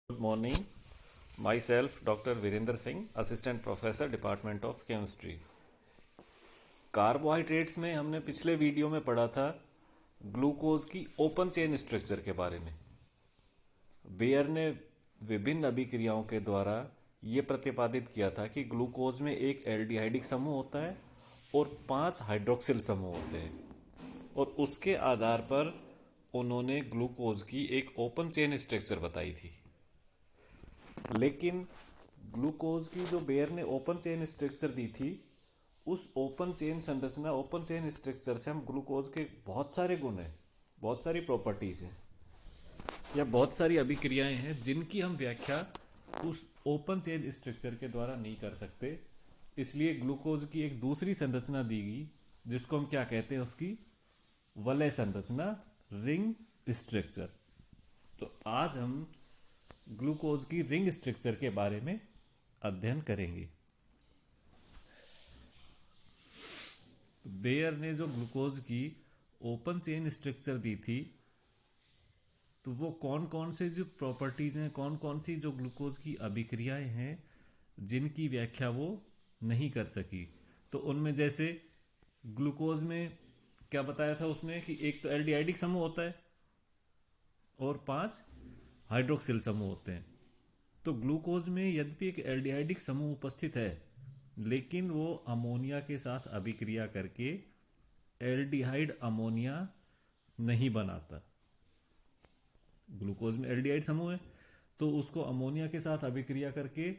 Good morning. Myself, Dr. Virender Singh, Assistant Professor, Department of Chemistry. Carbohydrates में हमने पिछले video में पढ़ा था ग्लूकोज की ओपन चेन स्ट्रक्चर के बारे में। बेयर ने विभिन्न अभिक्रियाओं के द्वारा ये प्रतिपादित किया था कि ग्लूकोज में एक एल्डिहाइडिक समूह होता है और 5 हाइड्रोक्सिल समूह होते हैं, और उसके आधार पर उन्होंने ग्लूकोज की एक ओपन चेन स्ट्रक्चर बताई थी। लेकिन ग्लूकोज की जो बेयर ने ओपन चेन स्ट्रक्चर दी थी, उस ओपन चेन संरचना, ओपन चेन स्ट्रक्चर से हम ग्लूकोज के बहुत सारे गुण हैं, बहुत सारी प्रॉपर्टीज हैं या बहुत सारी अभिक्रियाएं हैं जिनकी हम व्याख्या उस ओपन चेन स्ट्रक्चर के द्वारा नहीं कर सकते। इसलिए ग्लूकोज की एक दूसरी संरचना दी गई जिसको हम क्या कहते हैं, उसकी वलय संरचना, रिंग स्ट्रक्चर। तो आज हम ग्लूकोज की रिंग स्ट्रक्चर के बारे में अध्ययन करेंगे। बेयर ने जो ग्लूकोज की ओपन चेन स्ट्रक्चर दी थी, तो वो कौन कौन से जो प्रॉपर्टीज हैं, कौन कौन सी जो ग्लूकोज की अभिक्रियाएं हैं जिनकी व्याख्या वो नहीं कर सकी। तो उनमें जैसे ग्लूकोज में क्या बताया था उसने कि एक तो एल्डिहाइडिक समूह होता है और 5 हाइड्रोक्सिल समूह होते हैं। तो ग्लूकोज में यद्यपि एक एल्डिहाइडिक समूह उपस्थित है, लेकिन वो अमोनिया के साथ अभिक्रिया करके एल्डिहाइड अमोनिया नहीं बनाता। ग्लूकोज में एल्डिहाइड समूह है तो उसको अमोनिया के साथ अभिक्रिया करके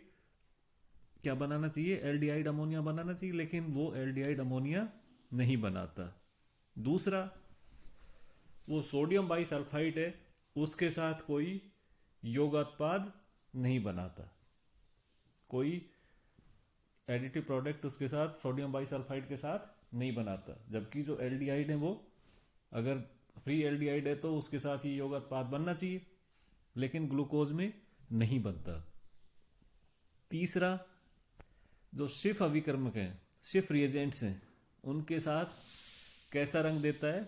क्या बनाना चाहिए, एल्डिहाइड अमोनिया बनाना चाहिए, लेकिन वो एल्डिहाइड अमोनिया नहीं बनाता। दूसरा, वो सोडियम बाइसल्फाइड है, उसके साथ कोई योगात्पाद नहीं बनाता, कोई एडिटिव प्रोडक्ट उसके साथ सोडियम बाइसल्फाइड के साथ नहीं बनाता। जबकि जो एल्डिहाइड है वो अगर फ्री एल्डिहाइड है तो उसके साथ ही योगात्पाद बनना चाहिए, लेकिन ग्लूकोज में नहीं बनता। तीसरा, जो शिफ अभिकर्मक हैं, शिफ रिएजेंट्स हैं, उनके साथ कैसा रंग देता है,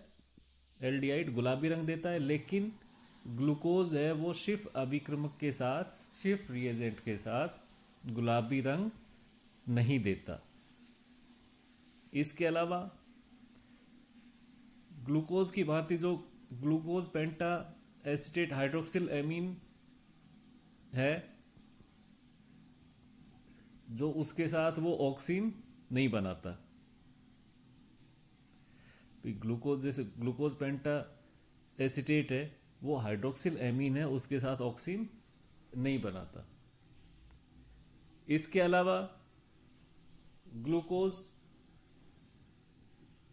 एल्डिहाइड गुलाबी रंग देता है, लेकिन ग्लूकोज है वो शिफ अभिक्रमक के साथ, शिफ रिएजेंट के साथ गुलाबी रंग नहीं देता। इसके अलावा ग्लूकोज की भांति जो ग्लूकोज पेंटा एसिटेट हाइड्रोक्सिल एमीन है, जो उसके साथ वो ऑक्सीन नहीं बनाता। ग्लूकोज जैसे ग्लूकोज पेंटा एसिटेट है, वो हाइड्रोक्सिल एमीन है, उसके साथ ऑक्सीन नहीं बनाता। इसके अलावा ग्लूकोज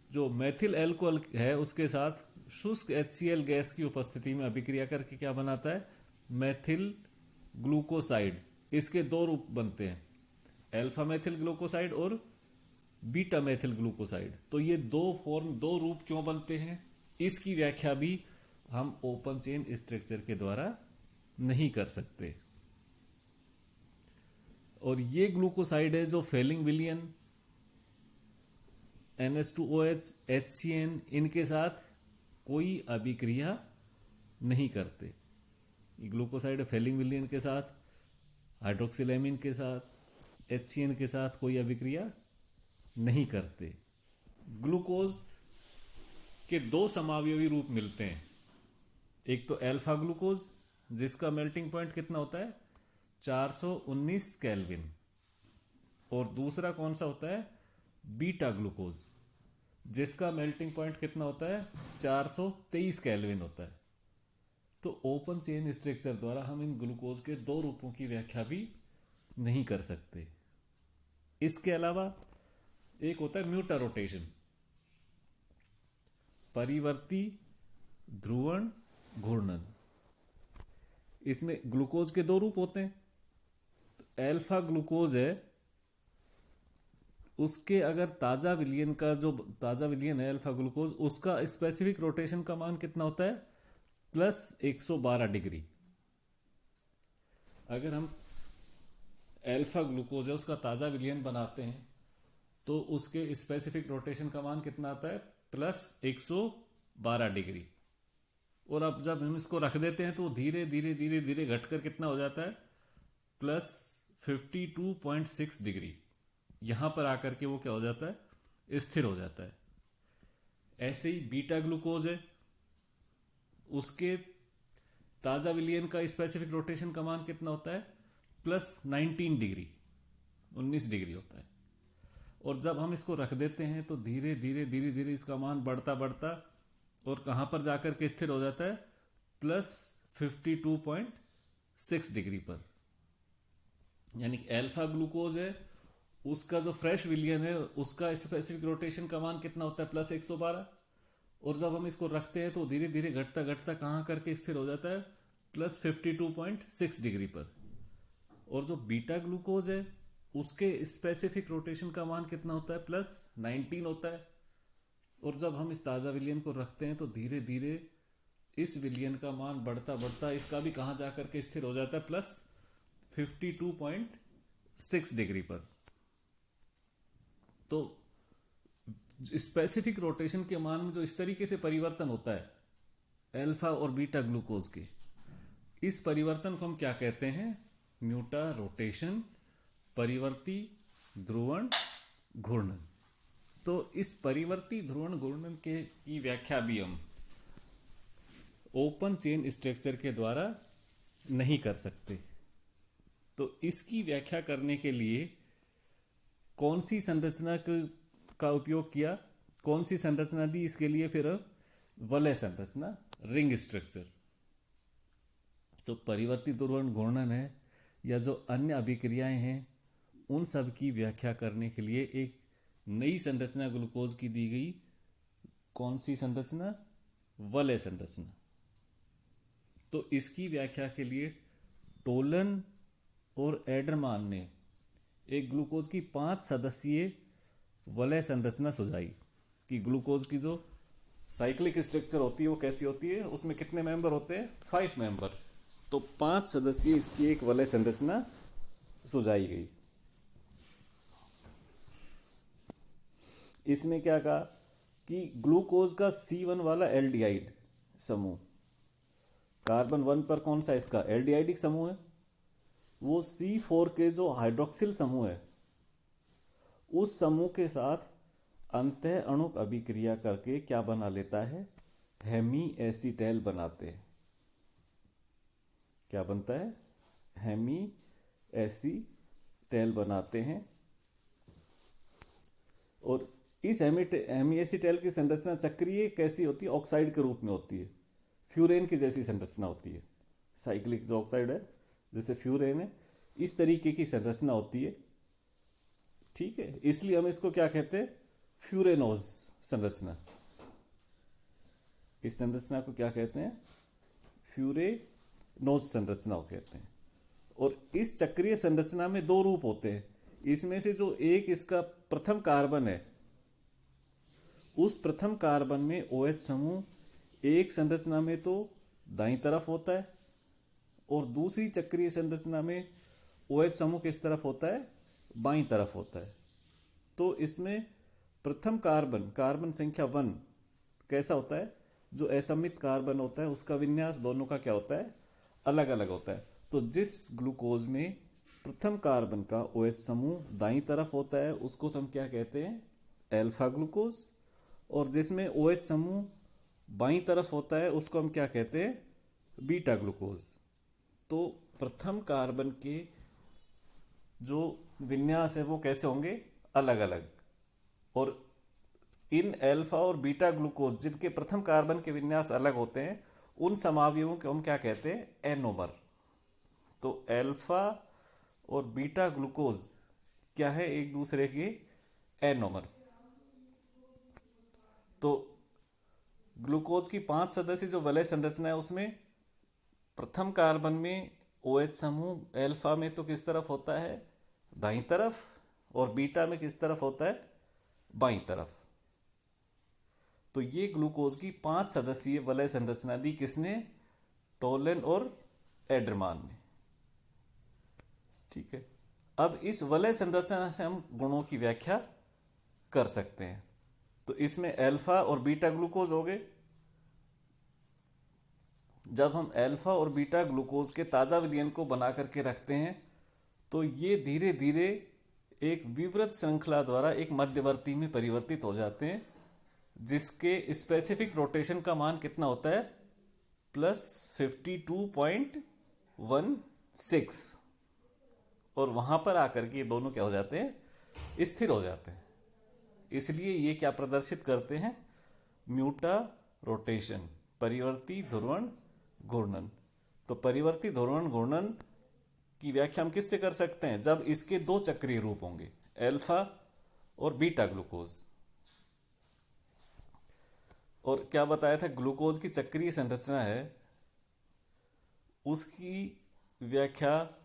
जो मेथिल एल्कोहल है उसके साथ शुष्क HCl गैस की उपस्थिति में अभिक्रिया करके क्या बनाता है, मेथिल ग्लूकोसाइड। इसके दो रूप बनते हैं, अल्फा मेथिल ग्लूकोसाइड और बीटा मेथिल ग्लूकोसाइड। तो ये दो फॉर्म, दो रूप क्यों बनते हैं, इसकी व्याख्या भी हम ओपन चेन स्ट्रक्चर के द्वारा नहीं कर सकते। और ये ग्लूकोसाइड है जो फेलिंग विलियन, NH2OH, HCN, इनके साथ कोई अभिक्रिया नहीं करते। ये ग्लूकोसाइड फेलिंग विलियन के साथ, हाइड्रोक्सिलेमिन के साथ, HCN के साथ कोई अभिक्रिया नहीं करते। ग्लूकोज के दो समावयवी रूप मिलते हैं, एक तो अल्फा ग्लूकोज जिसका मेल्टिंग पॉइंट कितना होता है, 419 केल्विन, और दूसरा कौन सा होता है, बीटा ग्लूकोज जिसका मेल्टिंग पॉइंट कितना होता है, 423 केल्विन होता है। तो ओपन चेन स्ट्रक्चर द्वारा हम इन ग्लूकोज के दो रूपों की व्याख्या भी नहीं कर सकते। इसके अलावा एक होता है म्यूटा रोटेशन, परिवर्ती ध्रुवण घूर्णन। इसमें ग्लूकोज के दो रूप होते हैं। तो अल्फा ग्लूकोज है, उसके अगर ताजा विलियन का, जो ताजा विलियन है अल्फा ग्लूकोज, उसका स्पेसिफिक रोटेशन का मान कितना होता है, +112 डिग्री। अगर हम अल्फा ग्लूकोज है उसका ताजा विलियन बनाते हैं तो उसके स्पेसिफिक रोटेशन का मान कितना आता है, +112 डिग्री। और अब जब हम इसको रख देते हैं तो धीरे धीरे धीरे धीरे घटकर कितना हो जाता है, +52.6 डिग्री। यहां पर आकर के वो क्या हो जाता है, स्थिर हो जाता है। ऐसे ही बीटा ग्लूकोज है, उसके ताजा विलियन का स्पेसिफिक रोटेशन का मान कितना होता है, +19 डिग्री, 19 डिग्री होता है। और जब हम इसको रख देते हैं तो धीरे धीरे धीरे धीरे इसका मान बढ़ता बढ़ता और कहां पर जाकर के स्थिर हो जाता है, +52.6 डिग्री पर। यानी अल्फा ग्लूकोज है, उसका जो फ्रेश विलियन है उसका स्पेसिफिक रोटेशन का मान कितना होता है, +112। और जब हम इसको रखते हैं तो धीरे धीरे घटता घटता कहां करके स्थिर हो जाता है, +52.6 डिग्री पर। और जो बीटा ग्लूकोज है उसके स्पेसिफिक रोटेशन का मान कितना होता है, +19 होता है। और जब हम इस ताज़ा विलियन को रखते हैं तो धीरे धीरे इस विलियन का मान बढ़ता बढ़ता इसका भी कहां जाकर के स्थिर हो जाता है, +52.6 डिग्री पर। तो स्पेसिफिक रोटेशन के मान में जो इस तरीके से परिवर्तन होता है अल्फा और बीटा ग्लूकोज के, इस परिवर्तन को हम क्या कहते हैं, म्यूटा रोटेशन, परिवर्ती ध्रुवण घूर्णन। तो इस परिवर्ती ध्रुवण घूर्णन के की व्याख्या भी हम ओपन चेन स्ट्रक्चर के द्वारा नहीं कर सकते। तो इसकी व्याख्या करने के लिए कौन सी संरचना का उपयोग किया, कौन सी संरचना दी इसके लिए, फिर वलय संरचना, रिंग स्ट्रक्चर। तो परिवर्ती ध्रुवण घूर्णन है या जो अन्य अभिक्रियाएं हैं उन सब की व्याख्या करने के लिए एक नई संरचना ग्लूकोज की दी गई। कौन सी संरचना, वलय संरचना। तो इसकी व्याख्या के लिए टोलन और एडरमान ने एक ग्लूकोज की 5 सदस्यीय वलय संरचना सुझाई कि ग्लूकोज की जो साइक्लिक स्ट्रक्चर होती है वो कैसी होती है, उसमें कितने मेंबर होते हैं, 5 मेंबर। तो 5 सदस्यीय इसकी एक वलय संरचना सुझाई गई। इसमें क्या कहा कि ग्लूकोज का C1 वाला एल्डिहाइड समूह, कार्बन 1 पर कौन सा इसका एल्डिहाइडिक समूह है, वो C4 के जो हाइड्रोक्सिल समूह है उस समूह के साथ अंतः अणुक अभिक्रिया करके क्या बना लेता है, हेमी एसीटेल बनाते हैं। क्या बनता है, हेमी एसीटेल बनाते हैं। और इस हेमी एसीटेल की संरचना चक्रीय कैसी होती है, ऑक्साइड के रूप में होती है, फ्यूरेन की जैसी संरचना होती है। साइक्लिक जो ऑक्साइड है जैसे फ्यूरेन है, इस तरीके की संरचना होती है। ठीक है, इसलिए हम इसको क्या कहते हैं, फ्यूरेनोज संरचना। इस संरचना को क्या कहते हैं, फ्यूरेनोज संरचना कहते हैं। और इस चक्रीय संरचना में 2 रूप होते हैं। इसमें से जो एक इसका प्रथम कार्बन है, उस प्रथम कार्बन में OH समूह एक संरचना में तो दाईं तरफ होता है और दूसरी चक्रीय संरचना में OH समूह किस तरफ होता है, बाईं तरफ होता है। तो इसमें प्रथम कार्बन, कार्बन संख्या 1 कैसा होता है, जो असमित कार्बन होता है उसका विन्यास दोनों का क्या होता है, अलग अलग होता है। तो जिस ग्लूकोज में प्रथम कार्बन का OH समूह दाईं तरफ होता है उसको तो हम क्या कहते हैं, अल्फा ग्लूकोज। और जिसमें OH समूह बाईं तरफ होता है उसको हम क्या कहते हैं, बीटा ग्लूकोज। तो प्रथम कार्बन के जो विन्यास है वो कैसे होंगे, अलग अलग। और इन अल्फा और बीटा ग्लूकोज जिनके प्रथम कार्बन के विन्यास अलग होते हैं उन समावयवों को हम क्या कहते हैं, एनोमर। तो अल्फा और बीटा ग्लूकोज क्या है, एक दूसरे के एनोमर। तो ग्लूकोज की 5 सदस्य जो वलय संरचना है उसमें प्रथम कार्बन में OH समूह अल्फा में तो किस तरफ होता है, दाईं तरफ, और बीटा में किस तरफ होता है, बाईं तरफ। तो ये ग्लूकोज की 5 सदस्यीय वलय संरचना दी किसने, टोलन और एडरमान ने। ठीक है, अब इस वलय संरचना से हम गुणों की व्याख्या कर सकते हैं। तो इसमें अल्फा और बीटा ग्लूकोज हो गए, जब हम अल्फा और बीटा ग्लूकोज के ताज़ा विलयन को बना करके रखते हैं तो ये धीरे धीरे एक विवृत श्रृंखला द्वारा एक मध्यवर्ती में परिवर्तित हो जाते हैं, जिसके स्पेसिफिक रोटेशन का मान कितना होता है, +52.16, और वहां पर आकर के ये दोनों क्या हो जाते हैं, स्थिर हो जाते हैं। इसलिए ये क्या प्रदर्शित करते हैं, म्यूटा रोटेशन, परिवर्ती ध्रुवण घूर्णन। तो परिवर्ती ध्रुवण घूर्णन की व्याख्या हम किससे कर सकते हैं, जब इसके दो चक्रीय रूप होंगे, अल्फा और बीटा ग्लूकोज। और क्या बताया था, ग्लूकोज की चक्रीय संरचना है, उसकी व्याख्या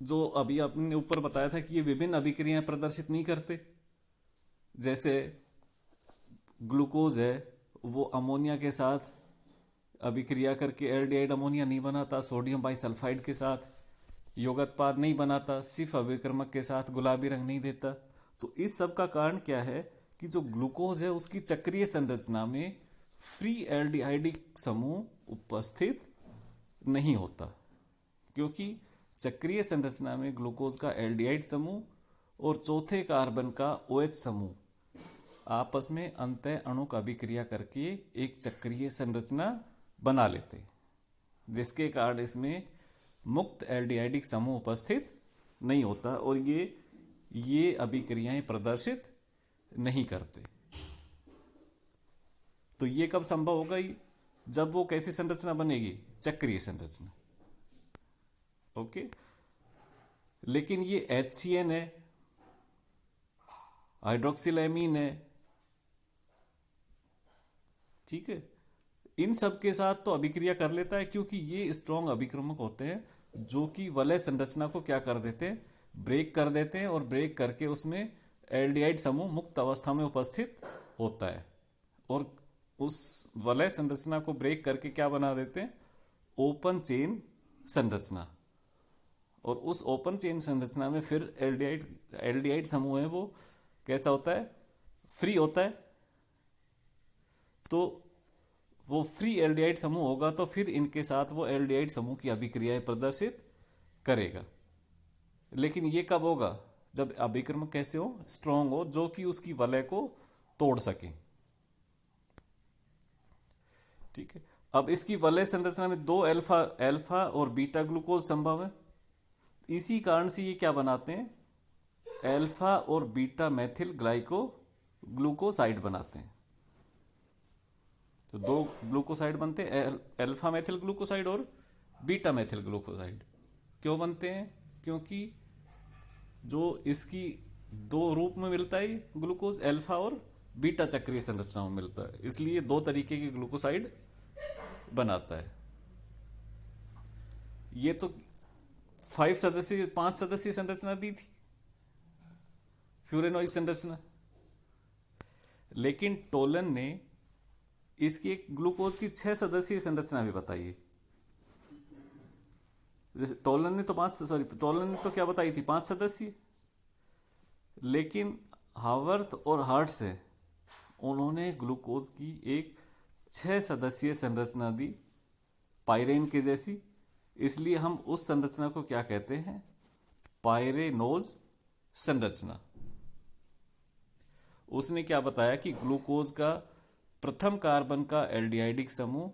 जो अभी आपने ऊपर बताया था कि ये विभिन्न अभिक्रियाएं प्रदर्शित नहीं करते। जैसे ग्लूकोज है वो अमोनिया के साथ अभिक्रिया करके एल्डिहाइड अमोनिया नहीं बनाता, सोडियम बाइसल्फाइड के साथ योगोत्पाद नहीं बनाता, सिर्फ अभिक्रमक के साथ गुलाबी रंग नहीं देता। तो इस सब का कारण क्या है कि जो ग्लूकोज है उसकी चक्रीय संरचना में फ्री एल्डिहाइडिक समूह उपस्थित नहीं होता, क्योंकि चक्रीय संरचना में ग्लूकोज का एल्डिहाइड समूह और चौथे कार्बन का OH समूह आपस में अंतः अणुक अभिक्रिया करके एक चक्रीय संरचना बना लेते, जिसके कारण इसमें मुक्त एल्डिहाइडिक समूह उपस्थित नहीं होता और ये अभिक्रियाएं प्रदर्शित नहीं करते। तो ये कब संभव होगा, जब वो कैसी संरचना बनेगी, चक्रीय संरचना। ओके, लेकिन ये HCN है, हाइड्रोक्सिल एमीन है, ठीक है, इन सब के साथ तो अभिक्रिया कर लेता है, क्योंकि ये स्ट्रॉन्ग अभिक्रमक होते हैं जो कि वलय संरचना को क्या कर देते हैं, ब्रेक कर देते हैं, और ब्रेक करके उसमें एल्डिहाइड समूह मुक्त अवस्था में उपस्थित होता है, और उस वलय संरचना को ब्रेक करके क्या बना देते हैं, ओपन चेन संरचना। और उस ओपन चेन संरचना में फिर एल्डिहाइड समूह है वो कैसा होता है, फ्री होता है। तो वो फ्री एल्डिहाइड समूह होगा तो फिर इनके साथ वो एल्डिहाइड समूह की अभिक्रियाएं प्रदर्शित करेगा। लेकिन ये कब होगा, जब अभिक्रमक कैसे हो, स्ट्रॉन्ग हो, जो कि उसकी वलय को तोड़ सके। ठीक है, अब इसकी वलय संरचना में दो अल्फा और बीटा ग्लूकोज संभव है। इसी कारण से ये क्या बनाते हैं, अल्फा और बीटा मैथिल ग्लाइको ग्लूकोसाइड बनाते हैं। तो दो ग्लूकोसाइड बनते हैं, अल्फा मैथिल ग्लूकोसाइड और बीटा मैथिल ग्लूकोसाइड। क्यों बनते हैं, क्योंकि जो इसकी दो रूप में मिलता है ग्लूकोज, अल्फा और बीटा चक्रीय संरचना में मिलता है, इसलिए दो तरीके के ग्लूकोसाइड बनाता है। ये तो 5 सदस्यीय संरचना दी थी, फ्यूरेनोइड संरचना। लेकिन टोलन ने इसकी एक ग्लूकोज की 6 सदस्यीय संरचना भी बताई है। जैसे टोलन ने तो क्या बताई थी, 5 सदस्यीय। लेकिन हावर्थ और हार्ट्स है, उन्होंने ग्लूकोज की एक 6 सदस्यीय संरचना दी, पाइरेन के जैसी। इसलिए हम उस संरचना को क्या कहते हैं, पाइरेनोज संरचना। उसने क्या बताया कि ग्लूकोज का प्रथम कार्बन का एल्डिहाइडिक समूह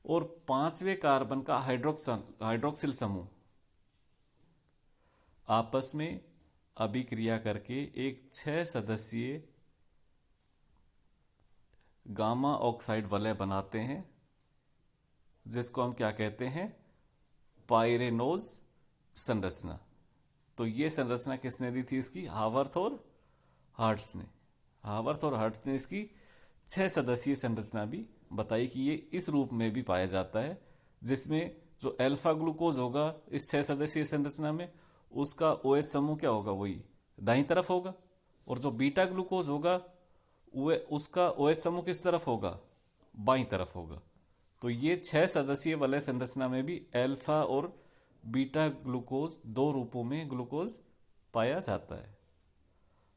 और 5वें कार्बन का हाइड्रोक्सिल समूह आपस में अभिक्रिया करके एक 6 सदस्यीय गामा ऑक्साइड वलय बनाते हैं, जिसको हम क्या कहते हैं, पाइरेनोज संरचना। तो ये संरचना किसने दी थी इसकी, हावर्थ और हार्ट्स ने इसकी 6 सदस्यीय संरचना भी बताई कि ये इस रूप में भी पाया जाता है, जिसमें जो अल्फा ग्लूकोज होगा इस 6 सदस्यीय संरचना में, उसका OH समूह क्या होगा, वही दाईं तरफ होगा, और जो बीटा ग्लूकोज होगा उसका OH समूह किस तरफ होगा, बाईं तरफ होगा। तो ये 6 सदस्यीय वलय संरचना में भी अल्फा और बीटा ग्लूकोज, दो रूपों में ग्लूकोज पाया जाता है।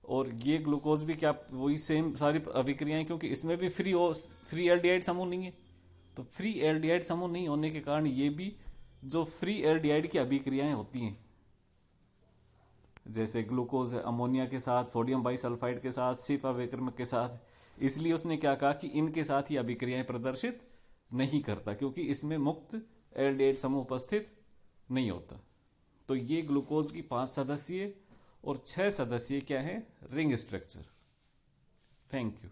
और ये ग्लूकोज भी क्या वही सेम सारी अभिक्रियाएं, क्योंकि इसमें भी फ्री एल्डिहाइड समूह नहीं है, तो फ्री एल्डिहाइड समूह नहीं होने के कारण ये भी जो फ्री एल्डिहाइड की अभिक्रियाएं होती हैं, जैसे ग्लूकोज है अमोनिया के साथ, सोडियम बाइसल्फाइड के साथ, सीपा विक्रमक के साथ, इसलिए उसने क्या कहा कि इनके साथ ही अभिक्रियाएं प्रदर्शित नहीं करता, क्योंकि इसमें मुक्त एल्डिहाइड समूह उपस्थित नहीं होता। तो ये ग्लूकोज की 5 सदस्यीय और 6 सदस्यीय क्या है, रिंग स्ट्रक्चर। Thank you.